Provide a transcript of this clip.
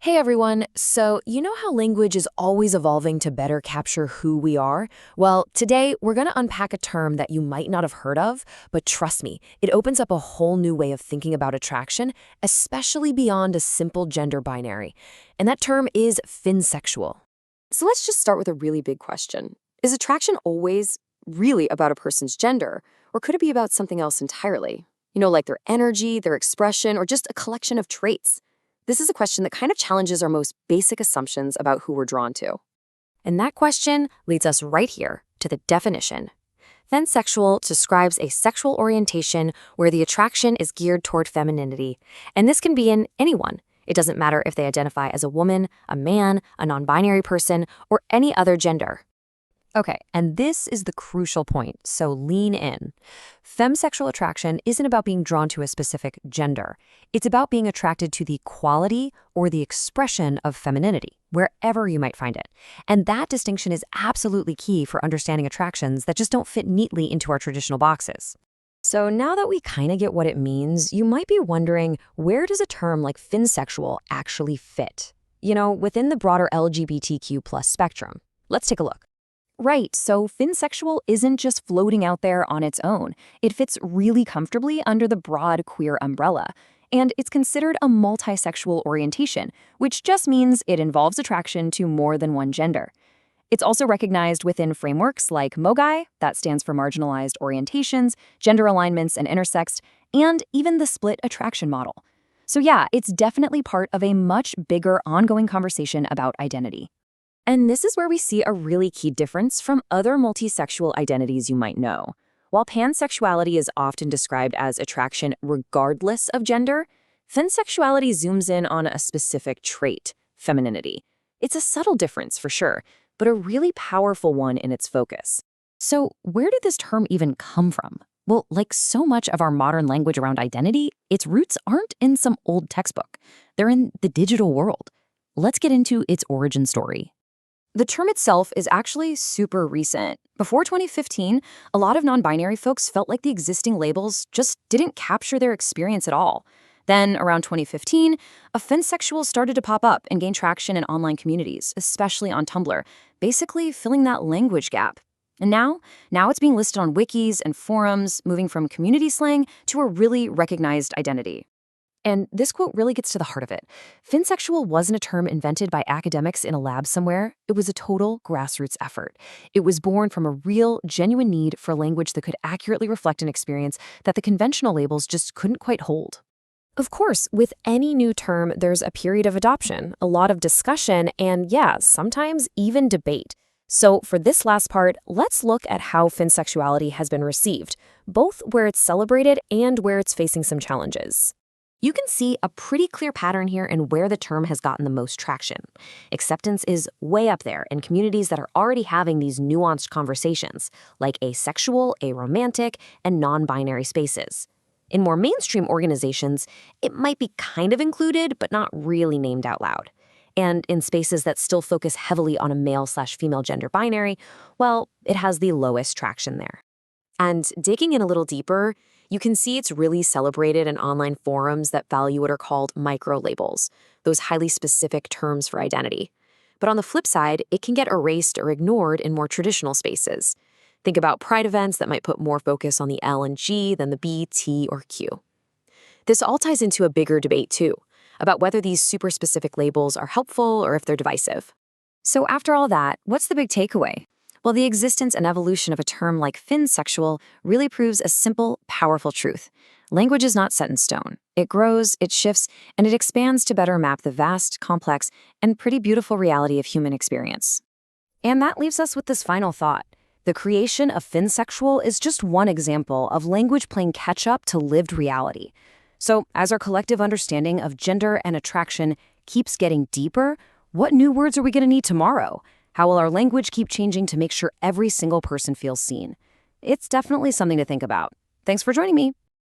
Hey everyone, so you know how language is always evolving to better capture who we are? Well, today we're going to unpack a term that you might not have heard of, but trust me, it opens up a whole new way of thinking about attraction, especially beyond a simple gender binary. And that term is finsexual. So let's just start with a really big question. Is attraction always really about a person's gender, or could it be about something else entirely? Like their energy, their expression, or just a collection of traits? This is a question that kind of challenges our most basic assumptions about who we're drawn to. And that question leads us right here to the definition. Finsexual describes a sexual orientation where the attraction is geared toward femininity, and this can be in anyone. It doesn't matter if they identify as a woman, a man, a non-binary person, or any other gender. Okay, and this is the crucial point, so lean in. Femsexual attraction isn't about being drawn to a specific gender. It's about being attracted to the quality or the expression of femininity, wherever you might find it. And that distinction is absolutely key for understanding attractions that just don't fit neatly into our traditional boxes. So now that we kind of get what it means, you might be wondering, where does a term like finsexual actually fit? Within the broader LGBTQ+ spectrum. Let's take a look. Right, so finsexual isn't just floating out there on its own. It fits really comfortably under the broad queer umbrella. And it's considered a multisexual orientation, which just means it involves attraction to more than one gender. It's also recognized within frameworks like MOGI, that stands for marginalized orientations, gender alignments, and intersex, and even the split attraction model. So yeah, it's definitely part of a much bigger ongoing conversation about identity. And this is where we see a really key difference from other multisexual identities you might know. While pansexuality is often described as attraction regardless of gender, finsexuality zooms in on a specific trait, femininity. It's a subtle difference for sure, but a really powerful one in its focus. So where did this term even come from? Well, like so much of our modern language around identity, its roots aren't in some old textbook. They're in the digital world. Let's get into its origin story. The term itself is actually super recent. Before 2015, a lot of non-binary folks felt like the existing labels just didn't capture their experience at all. Then, around 2015, a finsexual started to pop up and gain traction in online communities, especially on Tumblr, basically filling that language gap. And now it's being listed on wikis and forums, moving from community slang to a really recognized identity. And this quote really gets to the heart of it. Finsexual wasn't a term invented by academics in a lab somewhere. It was a total grassroots effort. It was born from a real, genuine need for language that could accurately reflect an experience that the conventional labels just couldn't quite hold. Of course, with any new term, there's a period of adoption, a lot of discussion, and yeah, sometimes even debate. So for this last part, let's look at how finsexuality has been received, both where it's celebrated and where it's facing some challenges. You can see a pretty clear pattern here in where the term has gotten the most traction. Acceptance is way up there in communities that are already having these nuanced conversations, like asexual, aromantic, and non-binary spaces. In more mainstream organizations, it might be kind of included, but not really named out loud. And in spaces that still focus heavily on a male/female gender binary, well, it has the lowest traction there. And digging in a little deeper, you can see it's really celebrated in online forums that value what are called micro-labels, those highly specific terms for identity. But on the flip side, it can get erased or ignored in more traditional spaces. Think about pride events that might put more focus on the L and G than the B, T, or Q. This all ties into a bigger debate, too, about whether these super specific labels are helpful or if they're divisive. So after all that, what's the big takeaway? Well, the existence and evolution of a term like finsexual really proves a simple, powerful truth. Language is not set in stone. It grows, it shifts, and it expands to better map the vast, complex, and pretty beautiful reality of human experience. And that leaves us with this final thought. The creation of finsexual is just one example of language playing catch-up to lived reality. So, as our collective understanding of gender and attraction keeps getting deeper, what new words are we going to need tomorrow? How will our language keep changing to make sure every single person feels seen? It's definitely something to think about. Thanks for joining me.